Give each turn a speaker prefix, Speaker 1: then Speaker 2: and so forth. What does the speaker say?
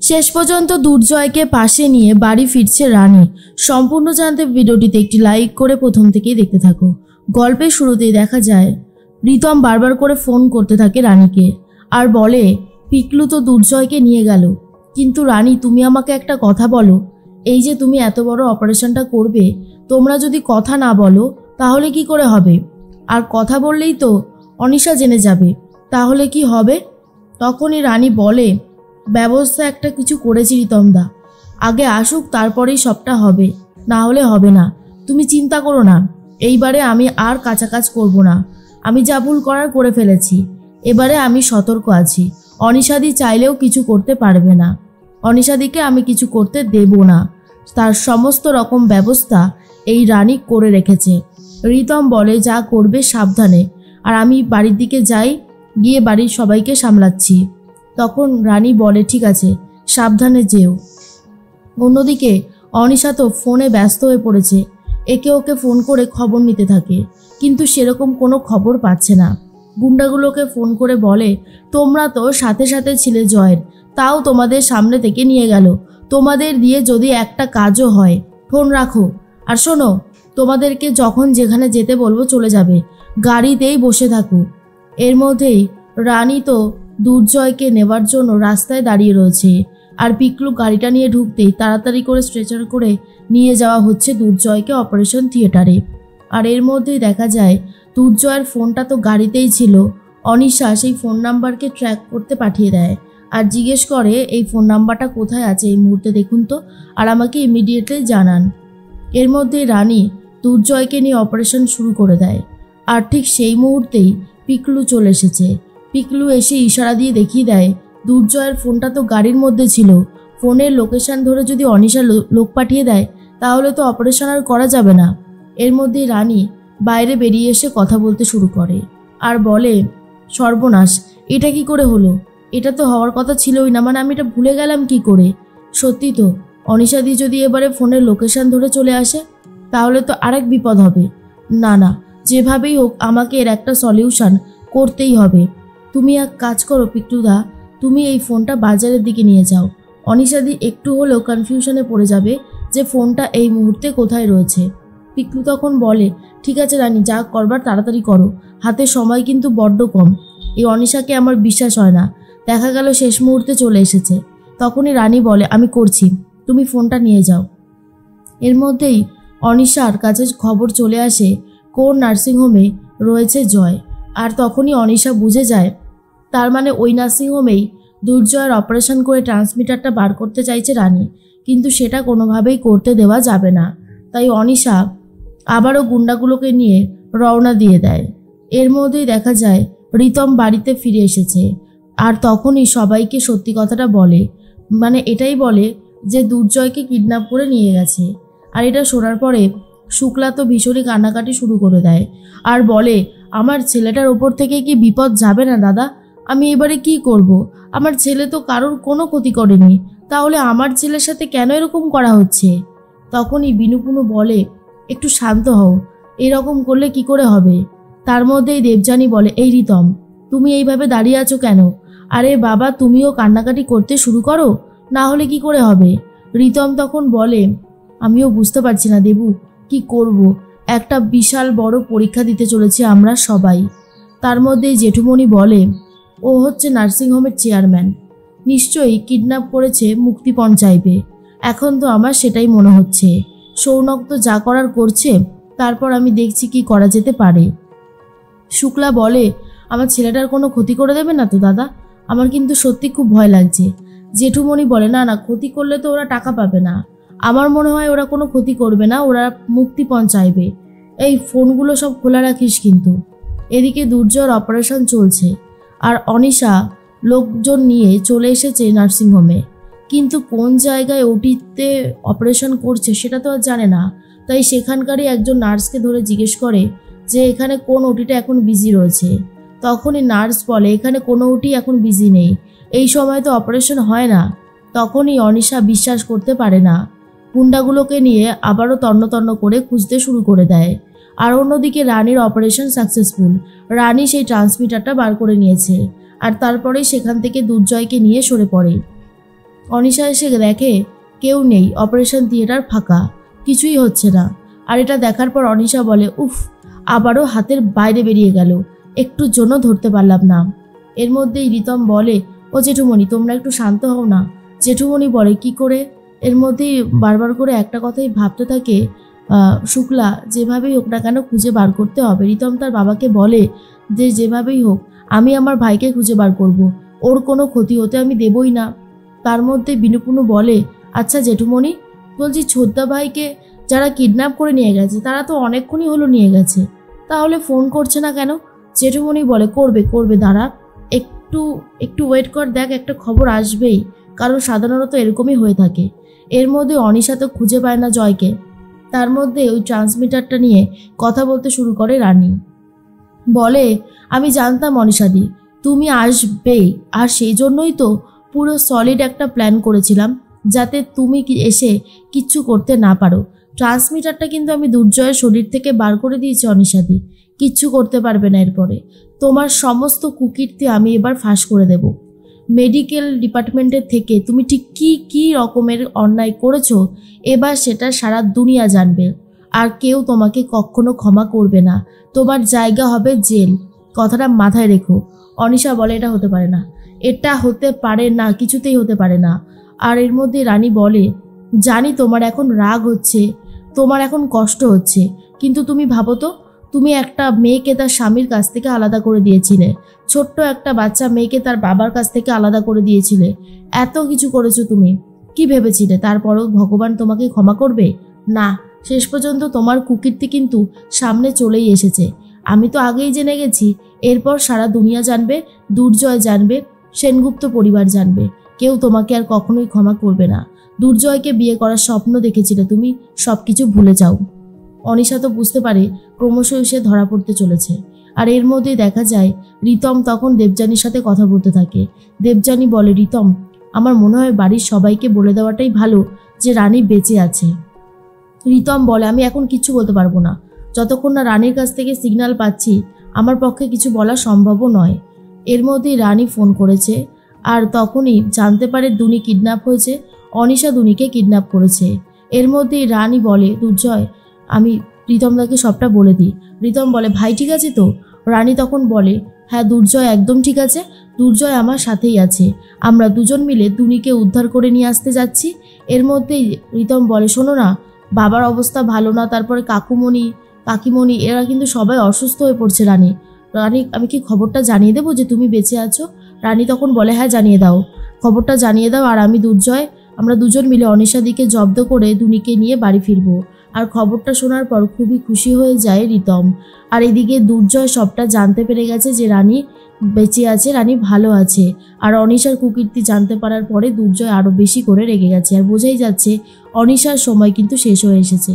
Speaker 1: শেষ পর্যন্ত দুর্জয়কে পাশে নিয়ে বাড়ি ফিরছে রানী। সম্পূর্ণ জানতে ভিডিওটিতে একটি লাইক করে প্রথম থেকেই দেখতে থাকো। গল্পের শুরুতেই দেখা যায় রিতম বারবার করে ফোন করতে থাকে রানীকে আর বলে, পিকলু তো দুর্জয়কে নিয়ে গেল, কিন্তু রানী তুমি আমাকে একটা কথা বলো, এই যে তুমি এত বড় অপারেশনটা করবে, তোমরা যদি কথা না বলো তাহলে কি করে হবে? আর কথা বললেই তো অনিশা জেনে যাবে, তাহলে কি হবে? তখনই রানী বলে, ব্যবস্থা একটা কিছু করেছি রিতমদা, আগে আসুক তারপরেই সবটা হবে, না হলে হবে না। তুমি চিন্তা করো না, এইবারে আমি আর কাছাকাছ করব না। আমি যা ভুল করার করে ফেলেছি, এবারে আমি সতর্ক আছি। অনিশাদি চাইলেও কিছু করতে পারবে না, অনিশাদিকে আমি কিছু করতে দেব না। তার সমস্ত রকম ব্যবস্থা এই রানী করে রেখেছে। রিতম বলে, যা করবে সাবধানে, আর আমি বাড়ির দিকে যাই, গিয়ে বাড়ির সবাইকে সামলাচ্ছি। তখন রানী বলে, ঠিক আছে, সাবধানে যেও। অন্যদিকে অনিশা তো ফোনে ব্যস্ত হয়ে পড়েছে, একে ওকে ফোন করে খবর নিতে থাকে, কিন্তু সেরকম কোনো খবর পাচ্ছে না। গুন্ডাগুলোকে ফোন করে বলে, তোমরা তো সাথে সাথে ছিলে জয়ের, তাও তোমাদের সামনে থেকে নিয়ে গেল, তোমাদের দিয়ে যদি একটা কাজও হয়, ফোন রাখো। আর শোনো, তোমাদেরকে যখন যেখানে যেতে বলবো চলে যাবে, গাড়িতেই বসে থাকো। এর মধ্যেই রানী তো দুর্জয়কে নেবার জন্য রাস্তায় দাঁড়িয়ে রয়েছে, আর পিকলু গাড়িটা নিয়ে ঢুকতেই তাড়াতাড়ি করে স্ট্রেচার করে নিয়ে যাওয়া হচ্ছে দুর্জয়কে অপারেশন থিয়েটারে। আর এর মধ্যেই দেখা যায় দুর্জয়ের ফোনটা তো গাড়িতেই ছিল। অনিশা সেই ফোন নাম্বারকে ট্র্যাক করতে পাঠিয়ে দেয় আর জিজ্ঞেস করে, এই ফোন নাম্বারটা কোথায় আছে এই মুহূর্তে দেখুন তো, আর আমাকে ইমিডিয়েটলি জানান। এর মধ্যে রানী দুর্জয়কে নিয়ে অপারেশন শুরু করে দেয়। আর ঠিক সেই মুহূর্তেই পিকলু চলে এসেছে। পিকলু এসে ইশারা দিয়ে দেখিয়ে দেয়, দুর্জয়ের ফোনটা তো গাড়ির মধ্যে ছিল, ফোনের লোকেশন ধরে যদি অনিশা লোক পাঠিয়ে দেয় তাহলে তো অপারেশন আর করা যাবে না। এর মধ্যে রানী বাইরে বেরিয়ে এসে কথা বলতে শুরু করে আর বলে, সর্বনাশ, এটা কি করে হলো? এটা তো হওয়ার কথা ছিলই না, মানে আমি এটা ভুলে গেলাম কি করে? সত্যি তো, অনিশাদি যদি এবারে ফোনের লোকেশন ধরে চলে আসে তাহলে তো আরেক বিপদ হবে। না না, যেভাবেই হোক আমাকে এর একটা সলিউশন করতেই হবে। তুমি এক কাজ করো পিকলুদা, তুমি এই ফোনটা বাজারের দিকে নিয়ে যাও। অনিশাদি একটু হলেও কনফিউশনে পড়ে যাবে যে ফোনটা এই মুহূর্তে কোথায় রয়েছে। পিকলু তখন বলে, ঠিক আছে রানী, যা করবার তাড়াতাড়ি করো, হাতে সময় কিন্তু বড্ড কম। এই অনিশাকে আমার বিশ্বাস হয় না, দেখা গেল শেষ মুহূর্তে চলে এসেছে। তখনই রানী বলে, আমি করছি, তুমি ফোনটা নিয়ে যাও। এর মধ্যেই অনিশার কাছে খবর চলে আসে কোন নার্সিংহোমে রয়েছে জয়। আর তখনই অনিশা বুঝে যায়, তার মানে ওই নার্সিংহোমেই দুর্জয়ের অপারেশন করে ট্রান্সমিটারটা বার করতে চাইছে রানী, কিন্তু সেটা কোনোভাবেই করতে দেওয়া যাবে না। তাই অনিশা আবারও গুন্ডাগুলোকে নিয়ে রওনা দিয়ে দেয়। এর মধ্যেই দেখা যায় রিতম বাড়িতে ফিরে এসেছে, আর তখনই সবাইকে সত্যি কথাটা বলে, মানে এটাই বলে যে দুর্জয়কে কিডন্যাপ করে নিয়ে গেছে। আর এটা শোনার পরে শুক্লা তো ভীষণই কান্নাকাটি শুরু করে দেয় আর বলে, আমার ছেলেটার ওপর থেকে কি বিপদ যাবে না দাদা? আমি এবারে কি করব? আমার ছেলে তো কারোর কোনো ক্ষতি করেনি, তাহলে আমার ছেলের সাথে কেন এরকম করা হচ্ছে? তখনই বিনুপুনু বলে, একটু শান্ত হও, এরকম করলে কি করে হবে? তার মধ্যেই দেবযানী বলে, এই রিতম, তুমি এইভাবে দাঁড়িয়ে আছো কেন? আরে বাবা, তুমিও কান্নাকাটি করতে শুরু করো, না হলে কি করে হবে? রিতম তখন বলে, আমিও বুঝতে পারছি না দেবু, কি করব? একটা বিশাল বড় পরীক্ষা দিতে চলেছি আমরা সবাই। তার মধ্যেই জেঠুমণি বলে, ও হচ্ছে নার্সিংহোমের চেয়ারম্যান, নিশ্চয়ই কিডন্যাপ করেছে, মুক্তিপণ চাইবে। এখন তো আমার সেটাই মনে হচ্ছে। সৌনক তো যা করার করছে, তারপর আমি দেখছি কি করা যেতে পারে। শুক্লা বলে, আমার ছেলেটার কোনো ক্ষতি করে দেবে না তো দাদা? আমার কিন্তু সত্যি খুব ভয় লাগছে। জেঠুমণি বলে, না না, ক্ষতি করলে তো ওরা টাকা পাবে না, আমার মনে হয় ওরা কোনো ক্ষতি করবে না, ওরা মুক্তিপণ চাইবে। এই ফোনগুলো সব খোলা রাখিস কিন্তু। এদিকে দুর্জয়ের অপারেশন চলছে আর অনিশা লোকজন নিয়ে চলে এসেছে নার্সিংহোমে, কিন্তু কোন জায়গায় ওটিতে অপারেশন করছে সেটা তো আর জানে না। তাই সেখানকারই একজন নার্সকে ধরে জিজ্ঞেস করে যে এখানে কোন ওটিটা এখন বিজি রয়েছে। তখনই নার্স বলে, এখানে কোনো ওটি এখন বিজি নেই, এই সময় তো অপারেশন হয় না। তখনই অনিশা বিশ্বাস করতে পারে না, গুন্ডাগুলোকে নিয়ে আবারও তন্ন করে খুঁজতে শুরু করে দেয়। আর অন্যদিকে রানীর অপারেশন সাকসেসফুল, রানী সেই ট্রান্সমিটারটা বার করে নিয়েছে আর তারপরেই সেখান থেকে দুর্জয়কে নিয়ে সরে পড়ে। অনিশা এসে দেখে কেউ নেই, অপারেশন থিয়েটার ফাঁকা, কিছুই হচ্ছে না। আর এটা দেখার পর অনিশা বলে, উফ, আবারও হাতের বাইরে বেরিয়ে গেল, একটুর জন্য ধরতে পারলাম না। এর মধ্যেই রিতম বলে, ও জেঠুমণি তোমরা একটু শান্ত হও না। জেঠুমণি বলে, কি করে? এর মধ্যেই বারবার করে একটা কথাই ভাবতে থাকে শুক্লা, যেভাবেই হোক না কেন খুঁজে বার করতে হবে। রিতম তার বাবাকে বলে যে যেভাবেই হোক আমি আমার ভাইকে খুঁজে বার করব, ওর কোনো ক্ষতি হতে আমি দেবই না। তার মধ্যে বিনুপুনু বলে, আচ্ছা জেঠুমণি, বলছি ছোদ্দা ভাইকে যারা কিডন্যাপ করে নিয়ে গেছে তারা তো অনেকক্ষণই হলো নিয়ে গেছে, তাহলে ফোন করছে না কেন? জেঠুমণি বলে, করবে দাঁড়া, একটু ওয়েট কর, দেখ একটা খবর আসবেই, কারণ সাধারণত এরকমই হয়ে থাকে। এর মধ্যে অনিশা তো খুঁজে পায় না জয়কে। তার মধ্যে ওই ট্রান্সমিটারটা নিয়ে কথা বলতে শুরু করে রানী। বলে, আমি জানতাম অনিশাদি তুমি আসবেই, আর সেই জন্যই তো পুরো সলিড একটা প্ল্যান করেছিলাম যাতে তুমি এসে কিচ্ছু করতে না পারো। ট্রান্সমিটারটা কিন্তু আমি দুর্জয়ের শরীর থেকে বার করে দিয়েছি অনিশাদি, কিচ্ছু করতে পারবে না এরপরে। তোমার সমস্ত কুকীর্তি আমি এবার ফাঁস করে দেব। মেডিকেল ডিপার্টমেন্টের থেকে তুমি ঠিক কি রকমের অন্যায় করেছো এবার সেটা সারা দুনিয়া জানবে, আর কেউ তোমাকে কখনো ক্ষমা করবে না, তোমার জায়গা হবে জেল, কথাটা মাথায় রেখো। অনিশা বলে, এটা হতে পারে না, এটা হতে পারে না, কিছুতেই হতে পারে না। আর এর মধ্যে রানী বলে, জানি তোমার এখন রাগ হচ্ছে, তোমার এখন কষ্ট হচ্ছে, কিন্তু তুমি ভাবো তো, তুমি একটা মেয়েকে তার স্বামীর কাছ থেকে আলাদা করে দিয়েছিলে, ছোট্ট একটা বাচ্চা মেয়েকে তার বাবার কাছ থেকে আলাদা করে দিয়েছিলে, এত কিছু করেছো তুমি, কি ভেবেছিলে তারপরও ভগবান তোমাকে ক্ষমা করবে? না, শেষ পর্যন্ত তোমার কুকীর্তি কিন্তু সামনে চলেই এসেছে। আমি তো আগেই জেনে গেছি, এরপর সারা দুনিয়া জানবে, দুর্জয় জানবে, সেনগুপ্ত পরিবার জানবে, কেউ তোমাকে আর কখনোই ক্ষমা করবে না। দুর্জয়কে বিয়ে করার স্বপ্ন দেখেছিলে তুমি, সব কিছু ভুলে যাও। অনিশা তো বুঝতে পারে ক্রমশই সে ধরা পড়তে চলেছে। আর এর মধ্যেই দেখা যায় রিতম তখন দেবযানীর সাথে কথা বলতে থাকে। দেবযানী বলে, রিতম, আমার মনে হয় বাড়ির সবাইকে বলে দেওয়াটাই ভালো যে রানী বেঁচে আছে। রিতম বলে, আমি এখন কিচ্ছু বলতে পারবো না, যতক্ষণ না রানীর কাছ থেকে সিগন্যাল পাচ্ছি আমার পক্ষে কিছু বলা সম্ভবও নয়। এর মধ্যেই রানী ফোন করেছে, আর তখনই জানতে পারে দুনি কিডন্যাপ হয়েছে, অনিশা দুনিকে কিডন্যাপ করেছে। এর মধ্যেই রানী বলে, দুর্জয়, আমি রিতমদাকে সবটা বলে দিই। রিতম বলে, ভাই ঠিক আছে তো? রানী তখন বলে, হ্যাঁ দুর্জয় একদম ঠিক আছে, দুর্জয় আমার সাথেই আছে, আমরা দুজন মিলে দুনিকে উদ্ধার করে নিয়ে আসতে যাচ্ছি। এর মধ্যেই রিতম বলে, শোনো না, বাবার অবস্থা ভালো না, তারপরে কাকিমণি এরা কিন্তু সবাই অসুস্থ হয়ে পড়ছে। রানী, আমি কি খবরটা জানিয়ে দেবো যে তুমি বেঁচে আছো? রানী তখন বলে, হ্যাঁ জানিয়ে দাও, খবরটা জানিয়ে দাও, আর আমি দুর্জয় আমরা দুজন মিলে অনিশাদিকে জব্দ করে দুনিকে নিয়ে বাড়ি ফিরবো। আর খবরটা শোনার পর খুবই খুশি হয়ে যায় রিতম। আর এদিকে দুর্জয় সবটা জানতে পেরে গেছে যে রানী বেঁচে আছে, রানী ভালো আছে। আর অনিশার কুকীর্তি জানতে পারার পরে দুর্জয় আরও বেশি করে রেগে গেছে, আর বোঝাই যাচ্ছে অনিশার সময় কিন্তু শেষ হয়ে এসেছে।